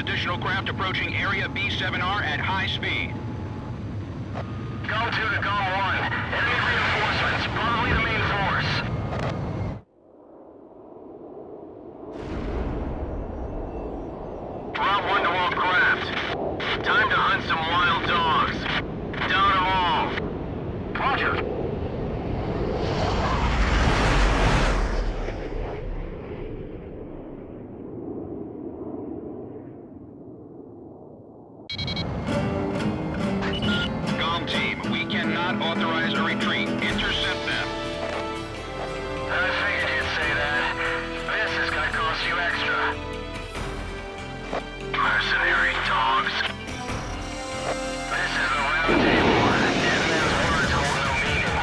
additional craft approaching area B7R at high speed. Gom 2 to Gom 1. Enemy reinforcements, probably the main force. Route 1 to all craft. Time to hunt some wild dogs. Down them all. Roger. Authorize a retreat. Intercept them. I figured you'd say that. This is gonna cost you extra. Mercenary dogs. This is the round table. Dead men's words hold no meaning.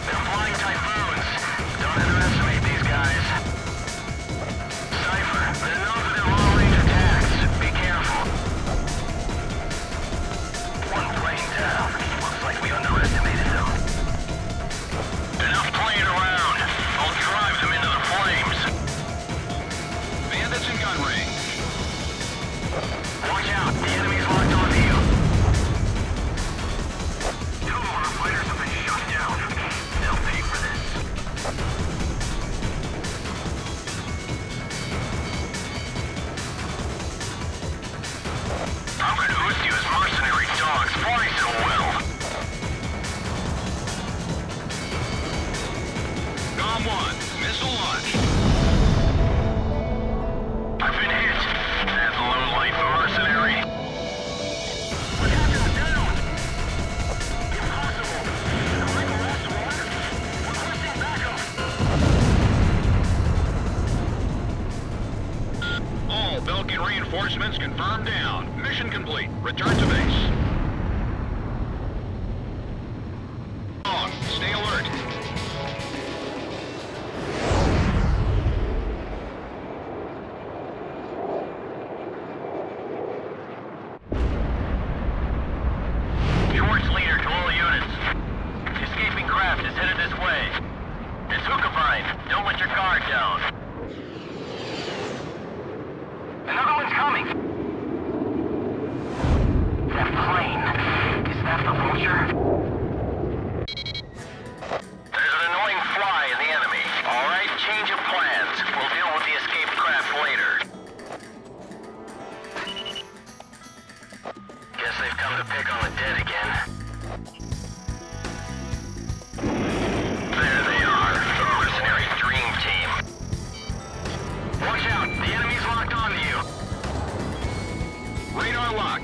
They're flying typhoons. Don't underestimate these guys. Cypher, they're known for their long-range attacks. Be careful. One plane down. Looks like we underestimated them. Enough playing around. I'll drive them into the flames. Bandits in gun range. Watch out. The enemy's locked onto you. Two of our fighters have been shot down. They'll pay for this. How could Uzi's mercenary dogs fly so well? Gom 1, missile launch. I've been hit. That low-life mercenary. What happened? Down! Impossible. The rifle lost one. Requesting backup. All Belkan reinforcements confirmed down. Mission complete. Return to base. Stay alert. Shorts leader to all units. Escaping craft is headed this way. It's Hookavine. Don't let your guard down. Another one's coming. That plane. Is that the vulture? There's an annoying fly in the enemy. All right, change of plans. We'll deal with the escaped craft later. Guess they've come to pick on the dead again. There they are, the mercenary dream team. Watch out, the enemy's locked onto you. Radar lock.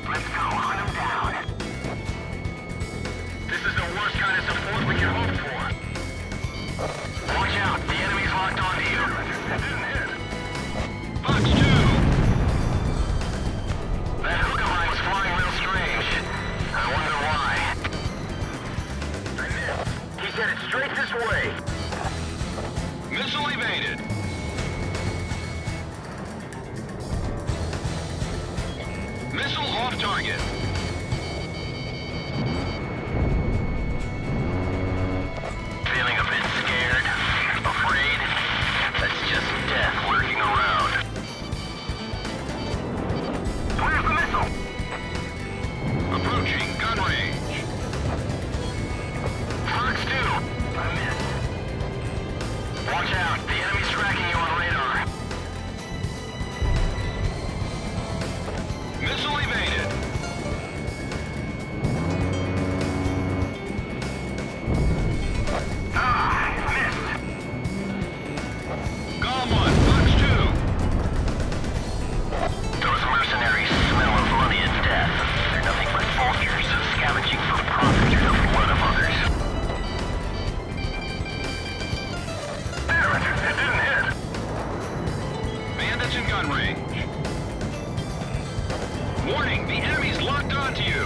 Let's go hunt them down. This is the worst kind of support we can hope for. Watch out, the enemy's locked onto you. It didn't hit. Fox 2. That Hookavine was flying real strange. I wonder why. I missed. He's headed straight this way. Missile evaded. Missile off target. Feeling a bit scared? Afraid? That's just death lurking around. Where's the missile? Approaching gun range. Fox 2! I missed. Watch out, the enemy's tracking you on radar. Missile evaded. Missed. Gom 1, Fox 2. Those mercenaries smell of money and death. They're nothing but vultures, scavenging for profit through the blood of others. Damn it! It didn't hit! Bandits in gun range. Warning, the enemy's locked onto you.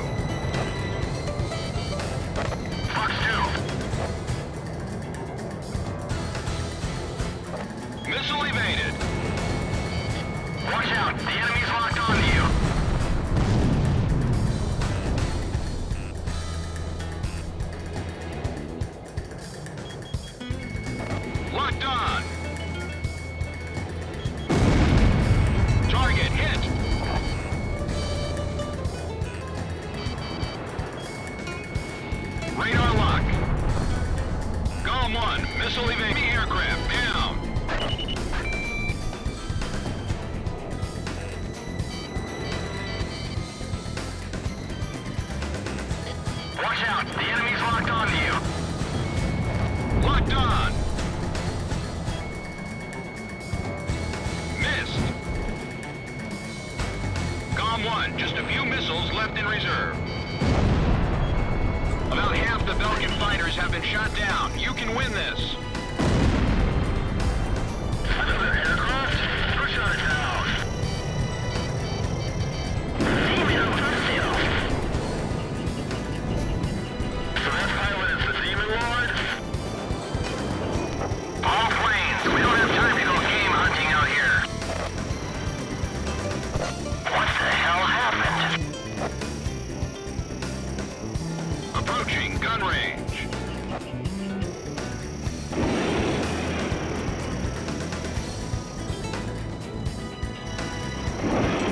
Fox 2! Missile evaded. Watch out, the enemy's locked onto you. Locked on. Watch out, the enemy's locked onto you. Locked on. Missed. COM 1, just a few missiles left in reserve. About half the Belkan fighters have been shot down. You can win this. Another aircraft? Who shot it down? Demon Overseal. So that pilot is the Demon Lord? All planes, we don't have time to go game hunting out here. What the hell happened? Approaching gun range.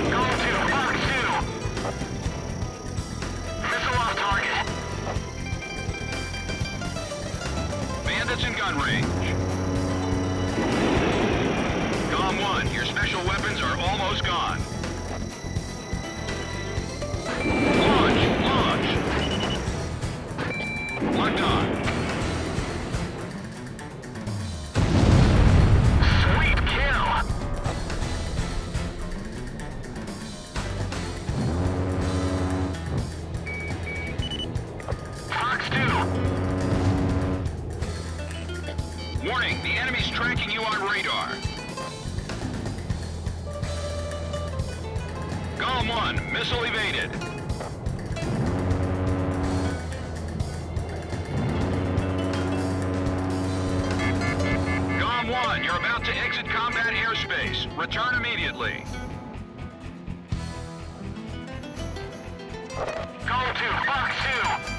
Go to Fox 2. Missile off target. Bandits in gun range. COM 1, your special weapons are almost gone. Launch! Launch! Locked on. Sweet kill. Fox 2. Warning, the enemy's tracking you on radar. COM 1, missile evaded. COM 1, you're about to exit combat airspace. Return immediately. Go to Fox 2.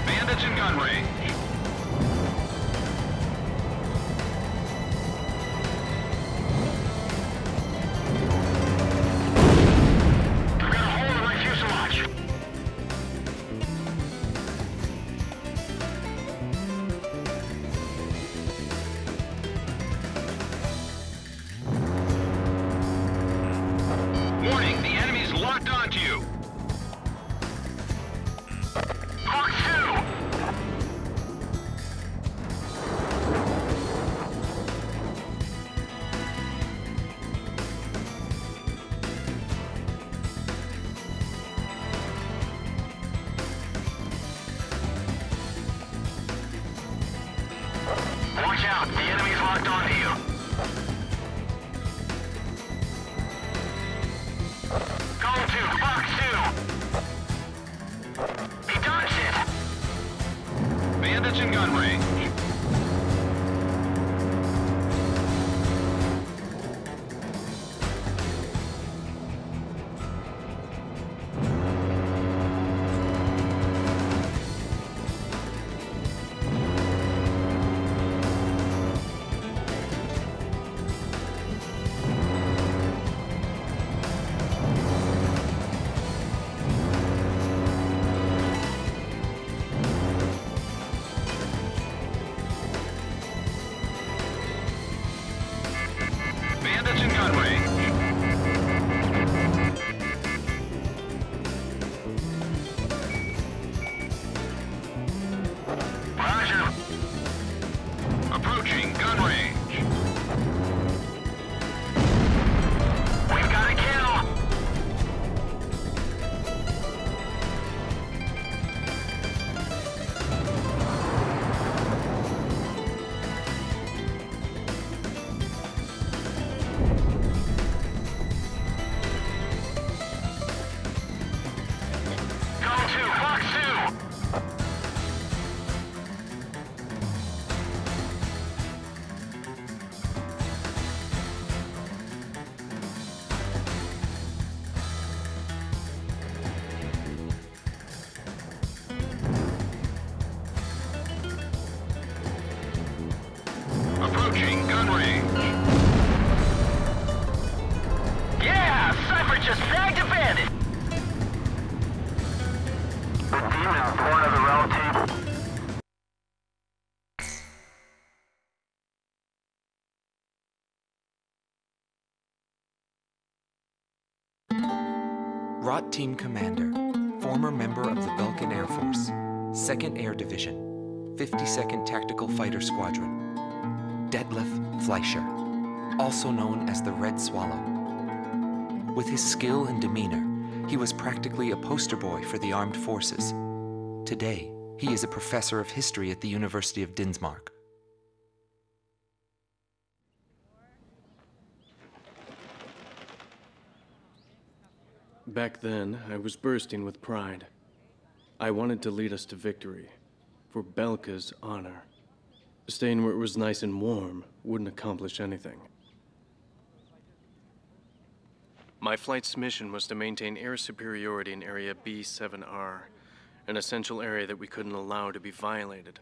Bandits in gun range. I've got a hole in my fuselage. Warning, the enemy's locked onto you. Fox 2. Watch out, the enemy's locked onto you. Go to Fox 2. He dodged it. Bandits in gun range. ROT Team Commander, former member of the Belkan Air Force, 2nd Air Division, 52nd Tactical Fighter Squadron, Detlef Fleischer, also known as the Red Swallow. With his skill and demeanor, he was practically a poster boy for the armed forces. Today, he is a professor of history at the University of Dinsmark. Back then, I was bursting with pride. I wanted to lead us to victory, for Belka's honor. Staying where it was nice and warm wouldn't accomplish anything. My flight's mission was to maintain air superiority in Area B7R, an essential area that we couldn't allow to be violated.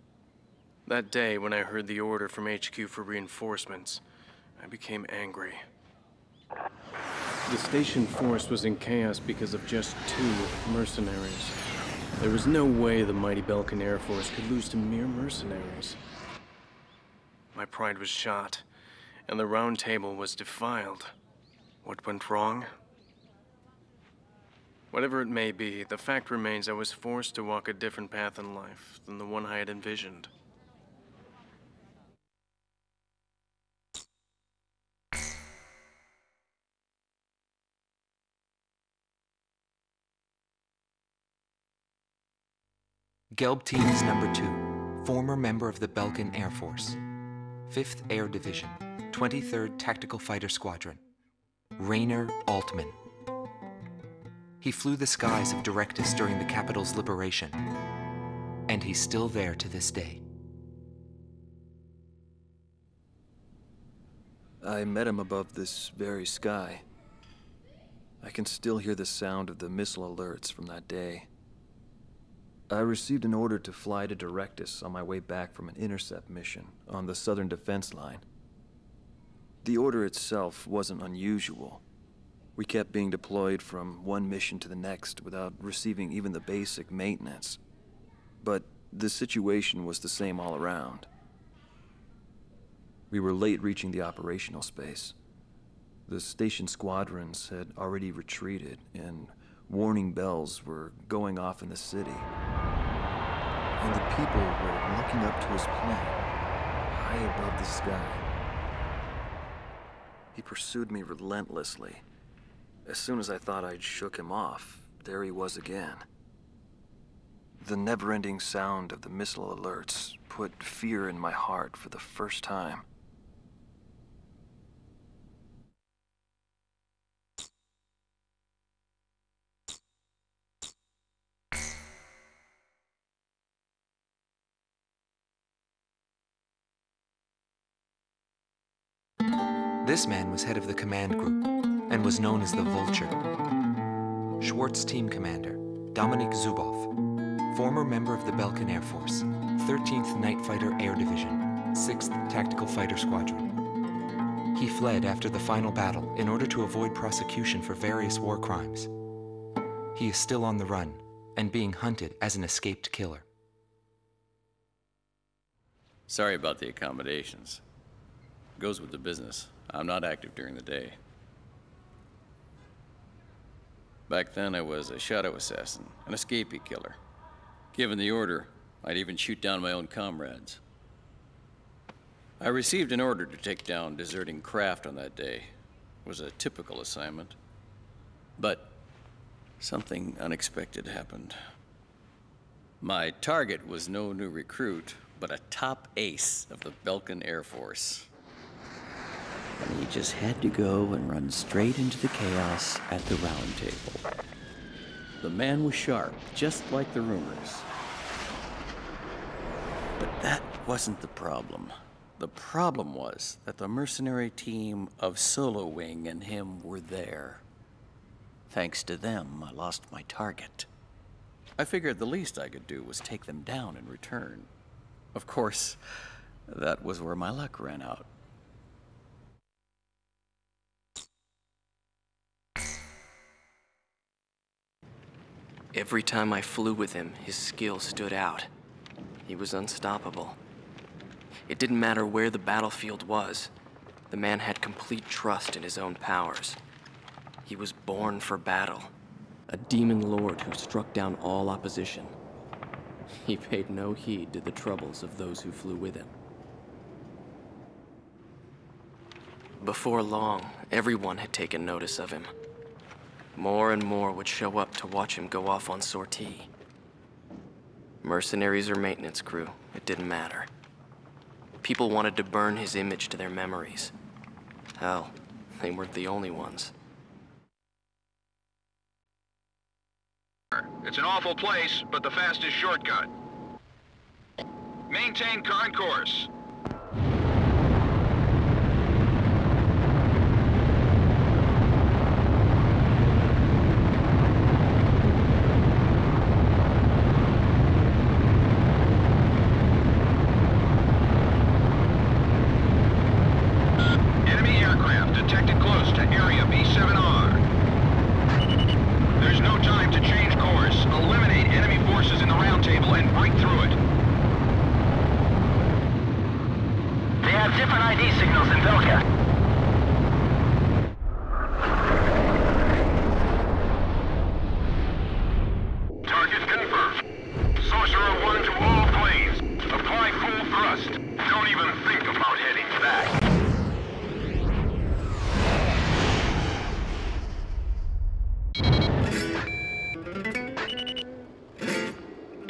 That day, when I heard the order from HQ for reinforcements, I became angry. The station force was in chaos because of just 2 mercenaries. There was no way the mighty Belkan Air Force could lose to mere mercenaries. My pride was shot, and the round table was defiled. What went wrong? Whatever it may be, the fact remains I was forced to walk a different path in life than the one I had envisioned. Gelb Teams Number 2, former member of the Belkan Air Force, 5th Air Division, 23rd Tactical Fighter Squadron, Rainer Altman. He flew the skies of Directus during the capital's liberation, and he's still there to this day. I met him above this very sky. I can still hear the sound of the missile alerts from that day. I received an order to fly to Directus on my way back from an intercept mission on the southern defense line. The order itself wasn't unusual. We kept being deployed from one mission to the next without receiving even the basic maintenance. But the situation was the same all around. We were late reaching the operational space. The station squadrons had already retreated, and warning bells were going off in the city. And the people were looking up to his plane, high above the sky. He pursued me relentlessly. As soon as I thought I'd shook him off, there he was again. The never-ending sound of the missile alerts put fear in my heart for the first time. This man was head of the command group and was known as the Vulture. Schwartz Team Commander, Dominik Zubov, former member of the Belkan Air Force, 13th Night Fighter Air Division, 6th Tactical Fighter Squadron. He fled after the final battle in order to avoid prosecution for various war crimes. He is still on the run and being hunted as an escaped killer. Sorry about the accommodations. Goes with the business. I'm not active during the day. Back then, I was a shadow assassin, an escapee killer. Given the order, I'd even shoot down my own comrades. I received an order to take down deserting craft on that day. It was a typical assignment. But something unexpected happened. My target was no new recruit, but a top ace of the Belkan Air Force. And he just had to go and run straight into the chaos at the round table. The man was sharp, just like the rumors. But that wasn't the problem. The problem was that the mercenary team of Solo Wing and him were there. Thanks to them, I lost my target. I figured the least I could do was take them down in return. Of course, that was where my luck ran out. Every time I flew with him, his skill stood out. He was unstoppable. It didn't matter where the battlefield was. The man had complete trust in his own powers. He was born for battle. A demon lord who struck down all opposition. He paid no heed to the troubles of those who flew with him. Before long, everyone had taken notice of him. More and more would show up to watch him go off on sortie. Mercenaries or maintenance crew, it didn't matter. People wanted to burn his image to their memories. Hell, they weren't the only ones. It's an awful place, but the fastest shortcut. Maintain current course. Enemy aircraft detected close to area B7R. There's no time to change course. Eliminate enemy forces in the round table and break through it. They have different ID signals in Belkan. Target confirmed. Sorcerer 1 to all planes. Apply full thrust. Don't even think about heading back.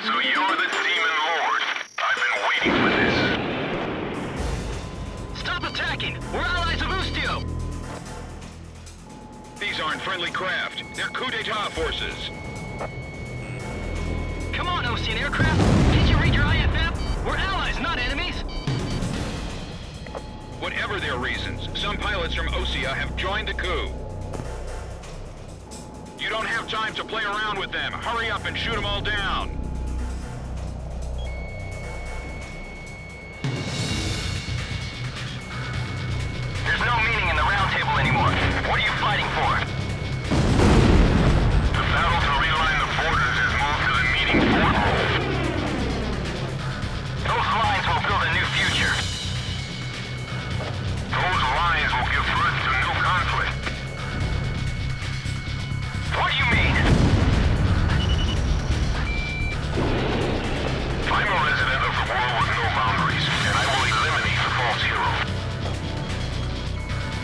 So you're the Demon Lord. I've been waiting for this. Stop attacking! We're allies of Ustio! These aren't friendly craft. They're coup d'etat forces. Come on, Ocean aircraft! Can't you read your IFF? We're allies, not enemies! Whatever their reasons, some pilots from Osea have joined the coup. You don't have time to play around with them. Hurry up and shoot them all down. There's no meaning in the round table anymore. What are you fighting for? The battle to realign the borders has moved to the meeting port hole. Those lines will build a new future. Those lines will give birth to new conflict. What do you mean? I'm a resident of the world with no boundaries, and I will eliminate the false hero.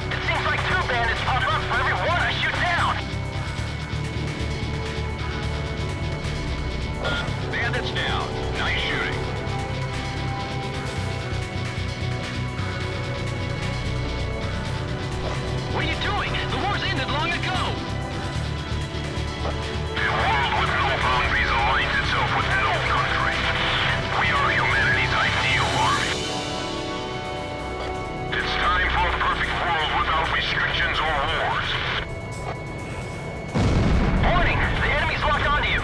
It seems like 2 bandits pop up for every one I shoot down. Bandits down. Nice shooting. What are you doing? The war's ended long ago. A world with no boundaries aligns itself with no country. We are humanity's ideal army. It's time for a perfect world without restrictions or wars. Warning! The enemy's locked onto you.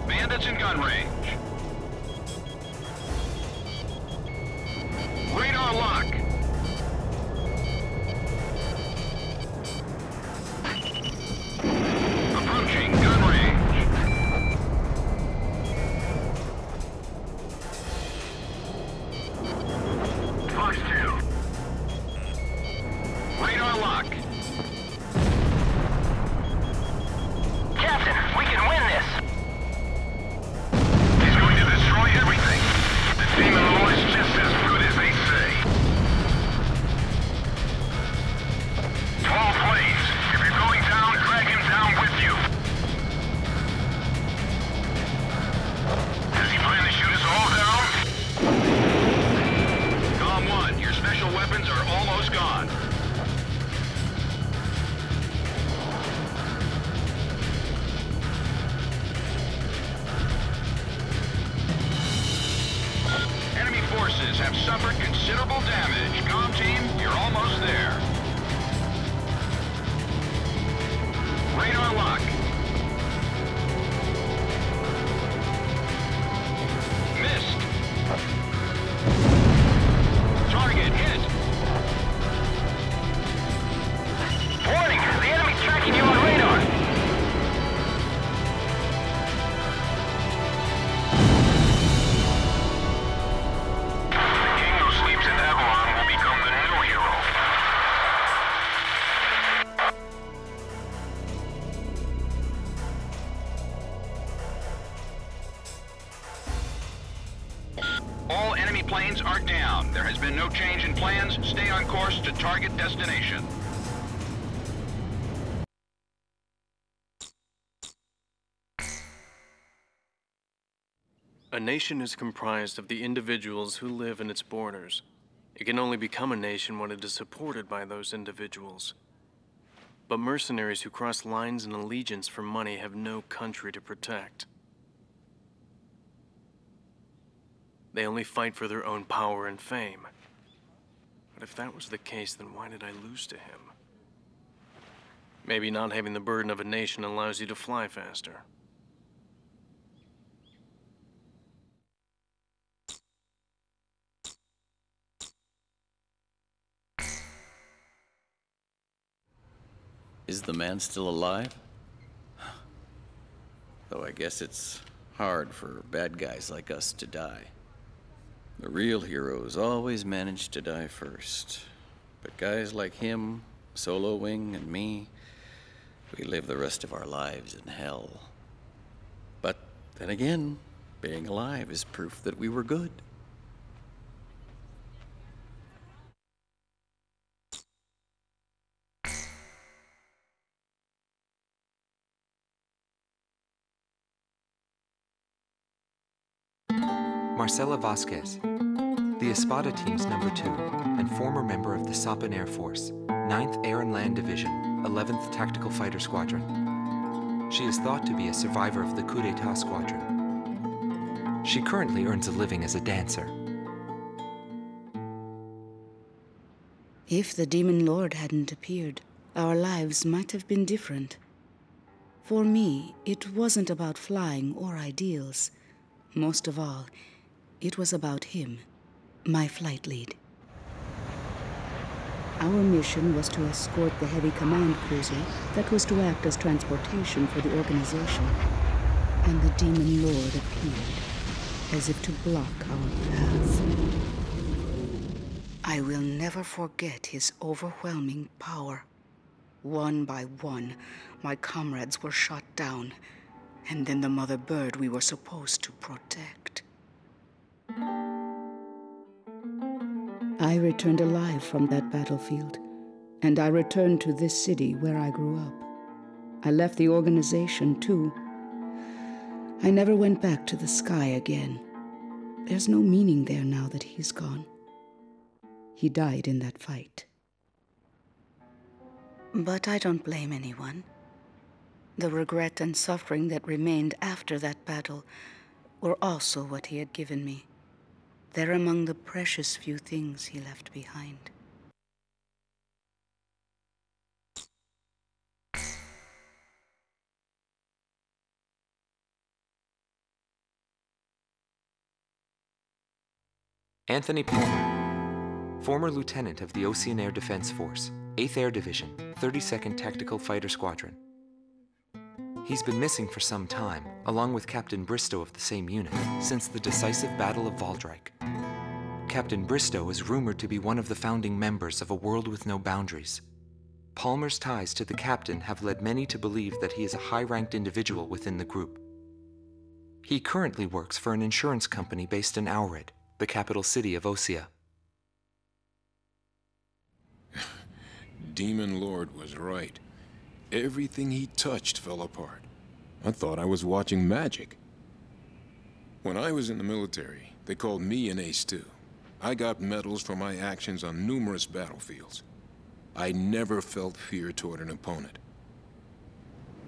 Bandits in gun range. Radar lock. Approaching gun range. Fox 2. Radar lock. Captain, we can win this. He's going to destroy everything. The Demon Lord is just as good as they say. 12 planes. If you're going down, drag him down with you. Does he plan to shoot us all down? Calm 1, your special weapons are almost gone. Enemy forces have suffered considerable damage. Comm team, you're almost there. Radar lock. Missed. Target hit. Warning! The enemy's tracking you on radar. The king who sleeps in Avalon will become the new hero. All enemy planes are down. There has been no change in plans. Stay on course to target destination. A nation is comprised of the individuals who live in its borders. It can only become a nation when it is supported by those individuals. But mercenaries who cross lines and allegiance for money have no country to protect. They only fight for their own power and fame. But if that was the case, then why did I lose to him? Maybe not having the burden of a nation allows you to fly faster. Is the man still alive? Though I guess it's hard for bad guys like us to die. The real heroes always manage to die first. But guys like him, Solo Wing, and me, we live the rest of our lives in hell. But then again, being alive is proof that we were good. Marcela Vasquez, the Espada team's number 2 and former member of the Sapan Air Force, 9th Air and Land Division, 11th Tactical Fighter Squadron. She is thought to be a survivor of the coup d'etat squadron. She currently earns a living as a dancer. If the Demon Lord hadn't appeared, our lives might have been different. For me, it wasn't about flying or ideals. Most of all, it was about him, my flight lead. Our mission was to escort the heavy command cruiser that was to act as transportation for the organization. And the Demon Lord appeared, as if to block our path. I will never forget his overwhelming power. One by one, my comrades were shot down, and then the mother bird we were supposed to protect. I returned alive from that battlefield, and I returned to this city where I grew up. I left the organization, too. I never went back to the sky again. There's no meaning there now that he's gone. He died in that fight. But I don't blame anyone. The regret and suffering that remained after that battle were also what he had given me. They're among the precious few things he left behind. Anthony Palmer, former lieutenant of the Ocean Air Defense Force, 8th Air Division, 32nd Tactical Fighter Squadron. He's been missing for some time, along with Captain Bristow of the same unit, since the decisive Battle of Valdreich. Captain Bristow is rumored to be one of the founding members of A World with No Boundaries. Palmer's ties to the captain have led many to believe that he is a high-ranked individual within the group. He currently works for an insurance company based in Aurid, the capital city of Osea. Demon Lord was right. Everything he touched fell apart. I thought I was watching magic. When I was in the military, they called me an ace too. I got medals for my actions on numerous battlefields. I never felt fear toward an opponent.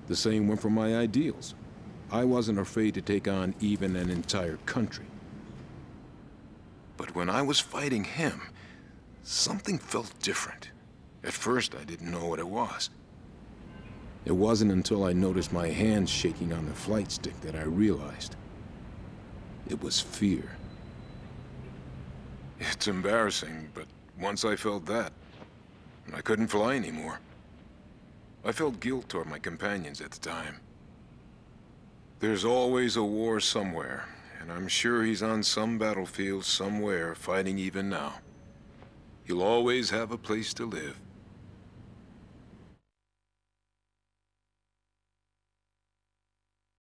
The same went for my ideals. I wasn't afraid to take on even an entire country. But when I was fighting him, something felt different. At first, I didn't know what it was. It wasn't until I noticed my hands shaking on the flight stick that I realized. It was fear. It's embarrassing, but once I felt that, I couldn't fly anymore. I felt guilt toward my companions at the time. There's always a war somewhere, and I'm sure he's on some battlefield somewhere fighting even now. He'll always have a place to live.